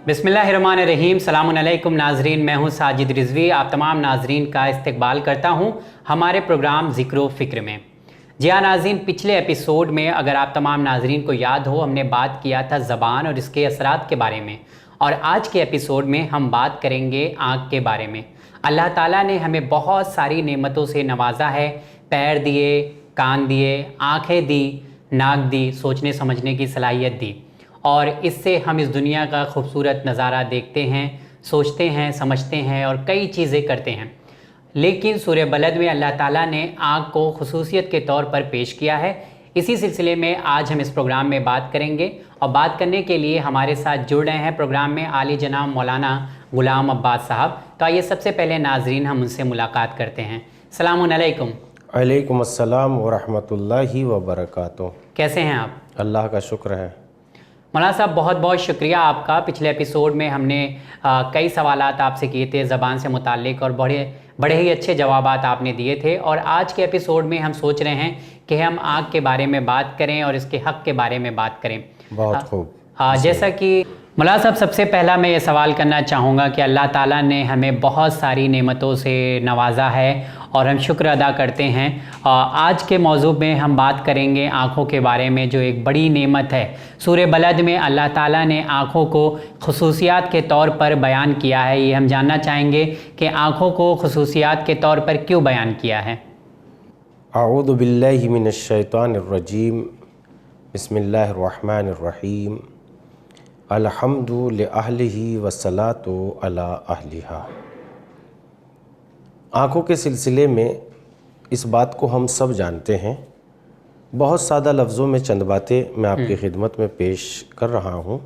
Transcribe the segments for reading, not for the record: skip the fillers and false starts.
बिस्मिल्लाहिर्रहमानिर्रहीम। सलामुन नाजरीन, मैं हूँ साजिद रिजवी। आप तमाम नाजरीन का इस्तकबाल करता हूँ हमारे प्रोग्राम ज़िक्र फ़िक्र में। जी हाँ नाजरीन, पिछले एपिसोड में अगर आप तमाम नाजरीन को याद हो, हमने बात किया था ज़बान और इसके असरात के बारे में, और आज के एपिसोड में हम बात करेंगे आँख के बारे में। अल्लाह ताला ने हमें बहुत सारी नेमतों से नवाजा है। पैर दिए, कान दिए, आँखें दी, नाक दी, सोचने समझने की सलाहियत दी, और इससे हम इस दुनिया का खूबसूरत नज़ारा देखते हैं, सोचते हैं, समझते हैं और कई चीज़ें करते हैं। लेकिन सूरह बलद में अल्लाह ताला ने आँख को खुसूसियत के तौर पर पेश किया है। इसी सिलसिले में आज हम इस प्रोग्राम में बात करेंगे, और बात करने के लिए हमारे साथ जुड़ रहे हैं प्रोग्राम में आली जनाब मौलाना ग़ुलाम अब्बास साहब। तो आइए सबसे पहले नाजरीन हम उनसे मुलाकात करते हैं। सलामुन अलैकुम। अलैकुम अस्सलाम व रहमतुल्लाहि व बरकातुहू। कैसे हैं आप? अल्लाह का शुक्र है। मौलाना साहब, बहुत बहुत शुक्रिया आपका। पिछले एपिसोड में हमने कई सवालात आपसे किए थे ज़बान से मुताल्लिक़, और बड़े ही अच्छे जवाबात आपने दिए थे। और आज के एपिसोड में हम सोच रहे हैं कि हम आँख के बारे में बात करें और इसके हक़ के बारे में बात करें। बहुत खूब। जैसा कि मौलाना साहब, सबसे पहला मैं ये सवाल करना चाहूँगा कि अल्लाह ताला ने हमें बहुत सारी नेमतों से नवाजा है और हम शुक्र अदा करते हैं। आज के मौजू में हम बात करेंगे आँखों के बारे में, जो एक बड़ी नेमत है। सूरह बलद में अल्लाह ताला ने आँखों को खुसूसियात के तौर पर बयान किया है। ये हम जानना चाहेंगे कि आँखों को खुसूसियात के तौर पर क्यों बयान किया है। अऊज़ु बिल्लाहि मिनश शैतानिर रजीम। बिस्मिल्लाहिर्रहमानिर्रहीम। अल्हम्दु लिअहलिही वस्सलातु अला अहलिहा। आँखों के सिलसिले में इस बात को हम सब जानते हैं। बहुत सादा लफ्ज़ों में चंद बातें मैं आपकी खिदमत में पेश कर रहा हूँ।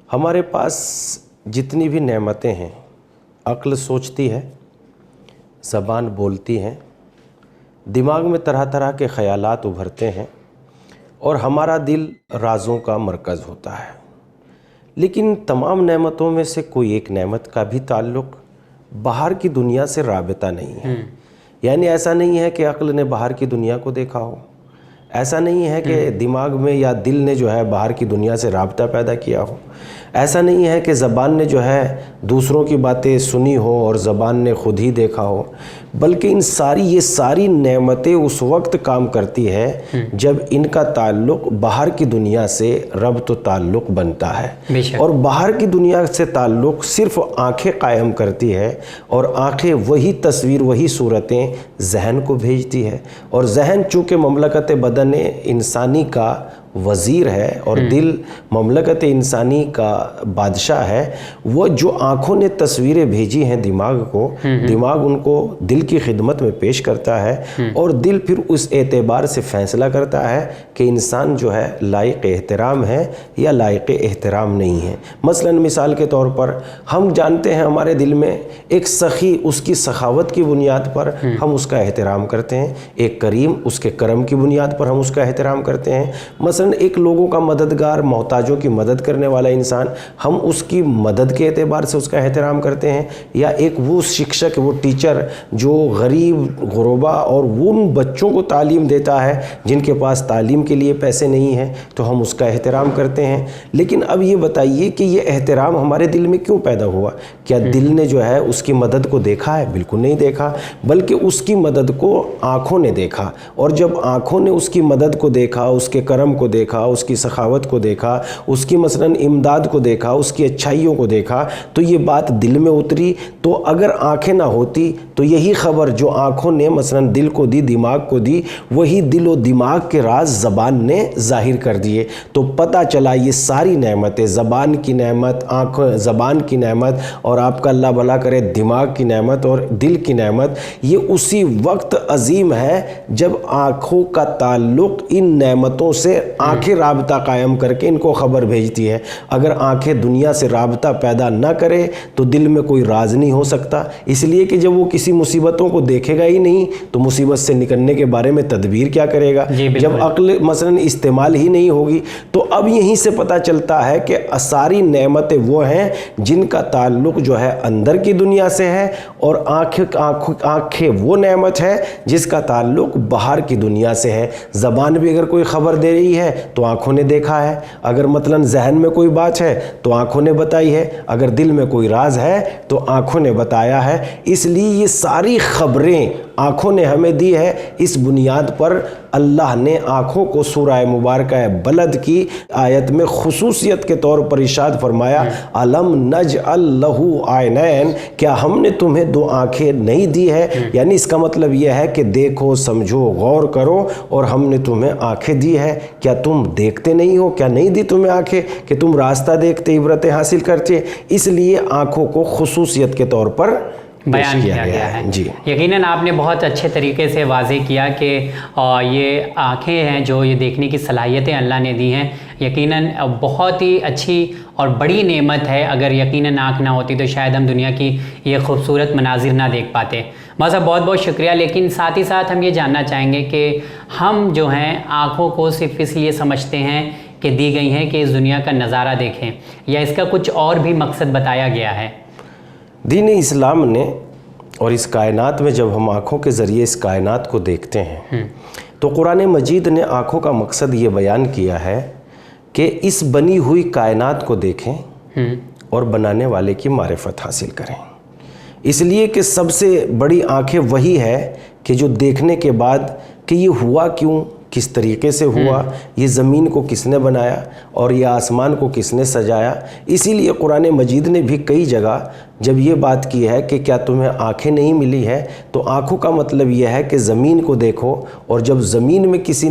हमारे पास जितनी भी नेमतें हैं, अक्ल सोचती है, ज़बान बोलती है, दिमाग में तरह तरह के ख़यालात उभरते हैं, और हमारा दिल राज़ों का मरकज़ होता है। लेकिन तमाम नेमतों में से कोई एक नेमत का भी ताल्लुक़ बाहर की दुनिया से राबिता नहीं है। यानी ऐसा नहीं है कि अक्ल ने बाहर की दुनिया को देखा हो, ऐसा नहीं है कि दिमाग में या दिल ने जो है बाहर की दुनिया से राबिता पैदा किया हो, ऐसा नहीं है कि ज़बान ने जो है दूसरों की बातें सुनी हो और ज़बान ने ख़ुद ही देखा हो, बल्कि ये सारी नेमतें उस वक्त काम करती है जब इनका ताल्लुक़ बाहर की दुनिया से रब्त ताल्लुक़ बनता है। और बाहर की दुनिया से ताल्लुक़ सिर्फ़ आँखें कायम करती है, और आँखें वही तस्वीर, वही सूरतें जहन को भेजती है। और जहन चूँकि ममलकत बदन इंसानी का वज़ीर है और दिल ममलकत इंसानी का बादशाह है, वो जो आँखों ने तस्वीरें भेजी हैं दिमाग को, दिमाग उनको दिल की खिदमत में पेश करता है, और दिल फिर उस एतबार से फ़ैसला करता है कि इंसान जो है लायक एहतराम है या लायक एहतराम नहीं है। मसलन मिसाल के तौर पर हम जानते हैं हमारे दिल में एक सखी, उसकी सखावत की बुनियाद पर हम उसका एहतराम करते हैं, एक करीम, उसके करम की बुनियाद पर हम उसका एहतराम करते हैं। मसलन एक लोगों का मददगार, मोहताजों की मदद करने वाला इंसान, हम उसकी मदद के एतबार से उसका एहतराम करते हैं। या एक वो शिक्षक, वो टीचर जो गरीब, गुरबा और उन बच्चों को तालीम देता है जिनके पास तालीम के लिए पैसे नहीं हैं, तो हम उसका एहतराम करते हैं। लेकिन अब ये बताइए कि ये एहतराम हमारे दिल में क्यों पैदा हुआ? क्या दिल ने जो है उसकी मदद को देखा है? बिल्कुल नहीं देखा, बल्कि उसकी मदद को आँखों ने देखा। और जब आँखों ने उसकी मदद को देखा, उसके करम को देखा, उसकी सखावत को देखा, उसकी मसलन इमदाद को देखा, उसकी अच्छाइयों को देखा, तो ये बात दिल में उतरी। तो अगर आँखें ना होती तो यही ख़बर जो आँखों ने मसलन दिल को दी, दिमाग को दी, वही दिल और दिमाग के राज ज़बान ने ज़ाहिर कर दिए। तो पता चला ये सारी नेमतें, ज़बान की नेमत, ज़बान की नेमत, और आपका अल्लाह भला करे दिमाग की नेमत और दिल की नेमत, ये उसी वक्त अजीम है जब आँखों का ताल्लुक़ इन नेमतों से, आँखें राबता कायम करके इनको ख़बर भेजती है। अगर आँखें दुनिया से राबता पैदा न करे तो दिल में कोई राज नहीं हो सकता, इसलिए कि जब वो किसी मुसीबतों को देखेगा ही नहीं तो मुसीबत से निकलने के बारे में तदबीर क्या करेगा? जब अक्ल मसलन इस्तेमाल ही नहीं होगी। तो अब यहीं से पता चलता है कि सारी नेमतें वो हैं जिनका ताल्लुक़ जो है अंदर की दुनिया से है, और आँखें वो नेमत है जिसका ताल्लुक़ बाहर की दुनिया से है। ज़बान भी अगर कोई ख़बर दे रही है ہے تو آنکھوں نے دیکھا ہے، اگر مثلاً ذہن میں کوئی بات ہے تو آنکھوں نے بتائی ہے، اگر دل میں کوئی راز ہے تو آنکھوں نے بتایا ہے۔ اس لیے یہ ساری خبریں آنکھوں نے ہمیں دی ہے۔ اس بنیاد پر اللہ نے آنکھوں کو سورہ مبارکہ بلد کی آیت میں خصوصیت کے طور پر ارشاد فرمایا، الم نجعل لہ عینین، کیا ہم نے تمہیں دو آنکھیں نہیں دی ہے؟ یعنی اس کا مطلب یہ ہے کہ دیکھو، سمجھو، غور کرو، اور ہم نے تمہیں آنکھیں دی ہے، کیا تم دیکھتے نہیں ہو؟ کیا نہیں دی تمہیں آنکھیں کہ تم راستہ دیکھتے، عبرتیں حاصل کرتے؟ اس لیے آنکھوں کو خصوصیت کے طور پر بیان کیا گیا ہے۔ جی یقیناً آپ نے بہت اچھے طریقے سے واضح کیا کہ یہ آنکھیں ہیں جو یہ دیکھنے کی صلاحیتیں اللہ نے دی ہیں، یقیناً بہت ہی اچھی اور بڑی نعمت ہے۔ اگر یقیناً آنکھ نہ ہوتی تو شاید ہم دنیا کی یہ خوبصورت مناظر نہ دیکھ پاتے۔ صاحب بہت بہت شکریہ، لیکن ساتھ ہی ساتھ ہم یہ جاننا چاہیں گے کہ ہم جو ہیں آنکھوں کو صرف اس لیے سمجھتے ہیں کہ دی گئی ہیں کہ اس دنیا کا نظارہ دیکھیں، یا اس کا کچھ اور بھی مقصد بتایا گیا ہے؟ دین اسلام نے، اور اس کائنات میں جب ہم آنکھوں کے ذریعے اس کائنات کو دیکھتے ہیں تو قرآن مجید نے آنکھوں کا مقصد یہ بیان کیا ہے کہ اس بنی ہوئی کائنات کو دیکھیں اور بنانے والے کی معرفت حاصل کریں۔ اس لیے کہ سب سے بڑی آنکھیں وہی ہے کہ جو دیکھنے کے بعد کہ یہ ہوا کیوں، کس طریقے سے ہوا، یہ زمین کو کس نے بنایا اور یہ آسمان کو کس نے سجایا۔ اسی لیے قرآن مجید نے بھی کئی جگہ جب یہ بات کی ہے کہ کیا تمہیں آنکھیں نہیں ملی ہے، تو آنکھوں کا مطلب یہ ہے کہ زمین کو دیکھو، اور جب زمین میں کس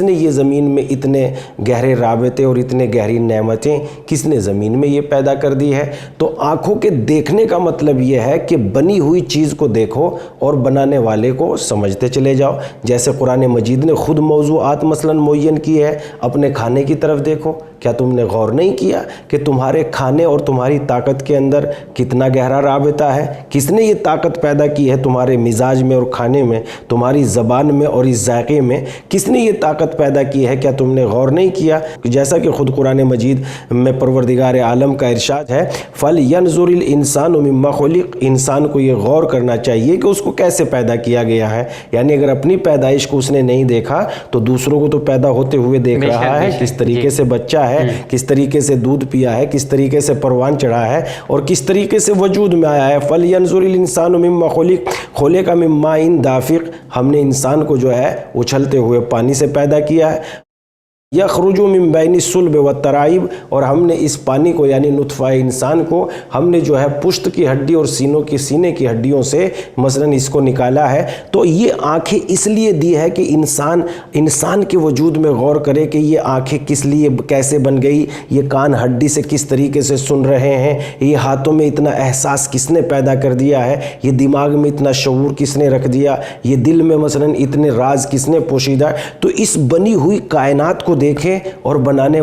نے یہ زمین میں اتنے گہرے رابطے اور اتنے گہری نعمتیں کس نے زمین میں یہ پیدا کر دی ہے۔ تو آنکھوں کے دیکھنے کا مطلب یہ ہے کہ بنی ہوئی چیز کو دیکھو اور بنانے والے کو سمجھتے چلے جاؤ۔ جیسے قرآن مجید نے خود موضوعات مثلاً معین کی ہے، اپنے کھانے کی طرف دیکھو، کیا تم نے غور نہیں کیا کہ تمہارے کھانے اور تمہاری طاقت کے اندر کتنا گہرا رابطہ ہے؟ کس نے یہ طاقت پیدا کی ہے تمہارے مزاج میں اور کھانے میں، تمہاری زبان میں اور اس ذائقے میں؟ کس نے یہ طاقت پیدا کی ہے؟ کیا تم نے غور نہیں کیا؟ جیسا کہ خود قرآن مجید میں پروردگار عالم کا ارشاد ہے، فَلْيَنْظُرِ الْإِنسَانُ مِمَّا خُلِقَ، انسان کو یہ غور کرنا چاہیے کہ اس کو کیسے پیدا کیا گیا ہے۔ یعنی اگر اپنی پیدائش کو اس نے نہیں دیکھا تو دوسروں کو تو پیدا ہوتے ہوئے دیکھ رہا ہے، کس طریقے سے بچہ ہے، کس طریقے سے دودھ پیا ہے، کس طریقے سے پروان چڑھا ہے، اور کس طریقے سے وجود میں آیا ہے۔ فَلْيَنْظُرِ الْإِنسَانُ مِمَّا خُلِقَ مِن مَاءٍ دَافِقٍ، ہم نے انسان کو جو ہے اچھلتے ہوئے پانی سے پیدا کیا ہے۔ یخرج من بین الصلب والترائب، اور ہم نے اس پانی کو یعنی نطفہ انسان کو ہم نے جو ہے پشت کی ہڈی اور سینے کی ہڈیوں سے مثلاً اس کو نکالا ہے۔ تو یہ آنکھیں اس لیے دی ہے کہ انسان کے وجود میں غور کرے کہ یہ آنکھیں کس لیے کیسے بن گئی، یہ کان ہڈی سے کس طریقے سے سن رہے ہیں، یہ ہاتھوں میں اتنا احساس کس نے پیدا کر دیا ہے، یہ دماغ میں اتنا شعور کس نے رکھ دیا، یہ دل میں مثلاً اتنے راز کس نے پوشیدہ۔ تو اس بنی ہوئی کائنات کو دیکھیں اور بنانے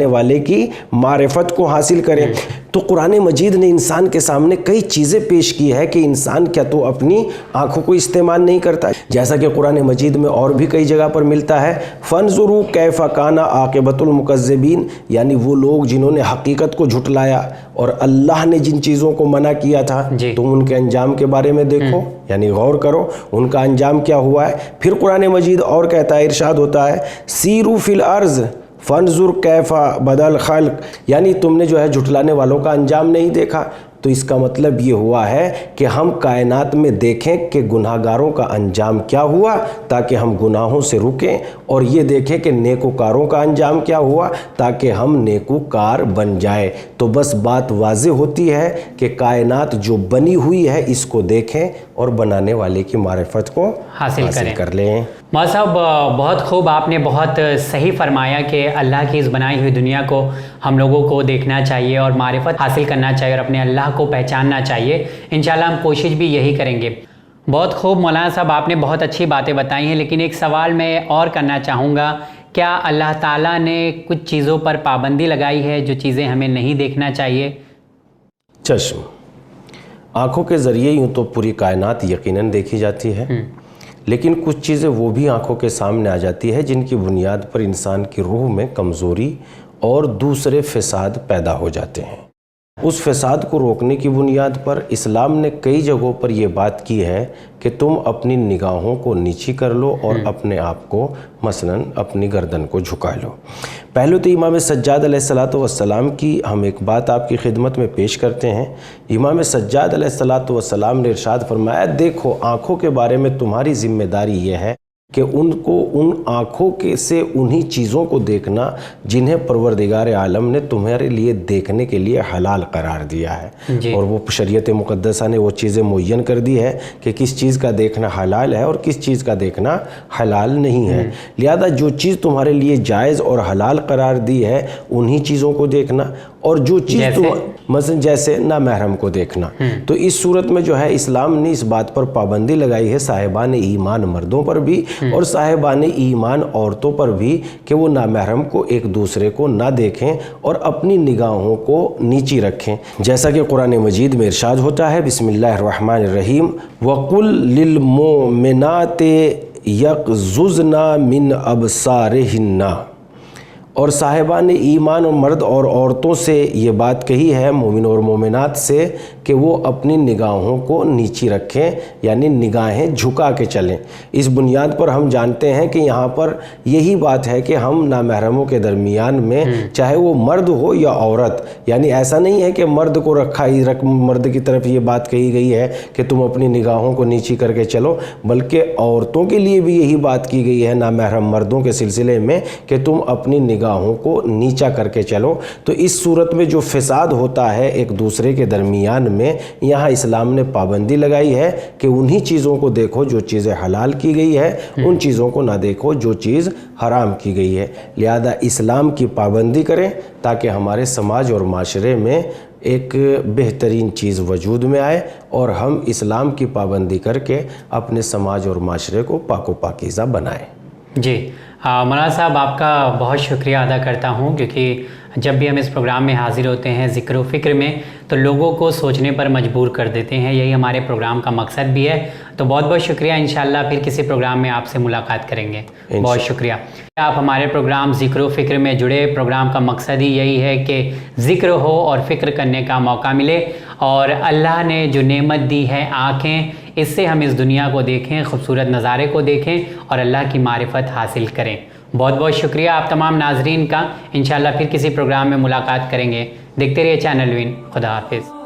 والے کی معرفت کو حاصل کریں۔ تو قرآن مجید نے انسان کے سامنے کئی چیزیں پیش کی ہے کہ انسان کیا تو اپنی آنکھوں کو استعمال نہیں کرتا، جیسا کہ قرآن مجید میں اور بھی کئی جگہ پر ملتا ہے، فَانْظُرُوا كَيْفَ كَانَ عَاقِبَةُ الْمُكَذِّبِينَ، یعنی وہ لوگ جنہوں نے حقیقت کو جھٹلایا اور اللہ نے جن چیزوں کو منع کیا تھا تم ان کے انجام کے بارے میں دیکھو، یعنی غور کرو ان کا انجام کیا ہوا ہے۔ پھر قرآن مجید اور کہتا ہے، ارشاد ہوتا ہے، سیروا فی الارض فانظر کیف بدل خلق، یعنی تم نے جو ہے جھٹلانے والوں کا انجام نہیں دیکھا۔ تو اس کا مطلب یہ ہوا ہے کہ ہم کائنات میں دیکھیں کہ گناہ گاروں کا انجام کیا ہوا تاکہ ہم گناہوں سے رکیں، اور یہ دیکھیں کہ نیکوکاروں کا انجام کیا ہوا تاکہ ہم نیکوکار بن جائے۔ تو بس بات واضح ہوتی ہے کہ کائنات جو بنی ہوئی ہے اس کو دیکھیں اور بنانے والے کی معرفت کو حاصل کر لیں۔ مولانا صاحب بہت خوب، آپ نے بہت صحیح فرمایا کہ اللہ کی اس بنائی ہوئی دنیا کو ہم لوگوں کو دیکھنا چاہیے اور معرفت حاصل کرنا چاہیے اور اپنے اللہ کو پہچاننا چاہیے۔ انشاءاللہ ہم کوشش بھی یہی کریں گے۔ بہت خوب مولانا صاحب، آپ نے بہت اچھی باتیں بتائی ہیں، لیکن ایک سوال میں اور کرنا چاہوں گا، کیا اللہ تعالیٰ نے کچھ چیزوں پر پابندی لگائی ہے جو چیزیں ہمیں نہیں دیکھنا چاہیے؟ چشم، آنکھوں کے ذریعے یوں تو پوری کائنات یقیناً دیکھی جاتی ہے، لیکن کچھ چیزیں وہ بھی آنکھوں کے سامنے آ جاتی ہے جن کی بنیاد پر انسان کی روح میں کمزوری اور دوسرے فساد پیدا ہو جاتے ہیں۔ उस फसाद को रोकने की बुनियाद पर इस्लाम ने कई जगहों पर ये बात की है कि तुम अपनी निगाहों को नीची कर लो और अपने आप को मसलन अपनी गर्दन को झुका लो। पहले तो इमाम सज्जाद अलैहिस्सलातु वस्सलाम की हम एक बात आपकी खिदमत में पेश करते हैं। इमाम सज्जाद अलैहिस्सलातु वस्सलाम ने इरशाद फरमाया, देखो आँखों के बारे में तुम्हारी जिम्मेदारी ये है कि उनको उन आँखों के से उन्हीं चीज़ों को देखना जिन्हें परवरदिगार आलम ने तुम्हारे लिए देखने के लिए हलाल करार दिया है। और वो शरीयत मुक़द्दसा ने वो चीज़ें मुअय्यन कर दी है कि किस चीज़ का देखना हलाल है और किस चीज़ का देखना हलाल नहीं है। लिहाजा जो चीज़ तुम्हारे लिए जायज़ और हलाल करार दी है उन्हीं चीज़ों को देखना, और जो चीज़ मसलन जैसे नामहरम को देखना। तो इस सूरत में जो है इस्लाम ने इस बात पर पाबंदी लगाई है साहिबान ईमान मर्दों पर भी और साहिबान ईमान औरतों पर भी कि वो नामहरम को एक दूसरे को ना देखें और अपनी निगाहों को नीची रखें। जैसा कि कुरान मजीद में इरशाद होता है, बिस्मिल्लाहिर्रहमानिर्रहीम, वकुल लिल मोमिनाते यक़ज़ुज़ना मिन अबसारिहिन्ना, और साहिबान ईमान और मर्द और औरतों से ये बात कही है, मोमिन और मोमिनात से, कि वो अपनी निगाहों को नीची रखें, यानी निगाहें झुका के चलें। इस बुनियाद पर हम जानते हैं कि यहाँ पर यही बात है कि हम नामहरमों के दरमियान में चाहे वो मर्द हो या औरत, यानी ऐसा नहीं है कि मर्द को मर्द की तरफ ये बात कही गई है कि तुम अपनी निगाहों को नीची करके चलो, बल्कि औरतों के लिए भी यही बात की गई है नामहरम मर्दों के सिलसिले में कि तुम अपनी निगाहों को नीचा करके चलो। तो इस सूरत में जो फसाद होता है एक दूसरे के दरमियान में, यहाँ इस्लाम ने पाबंदी लगाई है कि उन्हीं चीज़ों को देखो जो चीज़ें हलाल की गई है, उन चीज़ों को ना देखो जो चीज़ हराम की गई है। लिहाजा इस्लाम की पाबंदी करें ताकि हमारे समाज और माशरे में एक बेहतरीन चीज़ वजूद में आए और हम इस्लाम की पाबंदी करके अपने समाज और माशरे को पाको पाकीज़ा बनाएं। जी मौलाना साहब, आपका बहुत शुक्रिया अदा करता हूँ, क्योंकि जब भी हम इस प्रोग्राम में हाज़िर होते हैं ज़िक्र व फ़िक्र में, तो लोगों को सोचने पर मजबूर कर देते हैं। यही हमारे प्रोग्राम का मकसद भी है। तो बहुत बहुत शुक्रिया। इंशाअल्लाह फिर किसी प्रोग्राम में आपसे मुलाकात करेंगे। बहुत शुक्रिया। आप हमारे प्रोग्राम ज़िक्र व फ़िक्र में जुड़े। प्रोग्राम का मकसद ही यही है कि ज़िक्र हो और फ़िक्र करने का मौका मिले, और अल्लाह ने जो नेमत दी है आँखें, इससे हम इस दुनिया को देखें, खूबसूरत नज़ारे को देखें और अल्लाह की मारिफत हासिल करें। बहुत बहुत शुक्रिया आप तमाम नाजरीन का। इंशाअल्लाह फिर किसी प्रोग्राम में मुलाकात करेंगे। देखते रहिए चैनल विन। खुदा हाफिज़।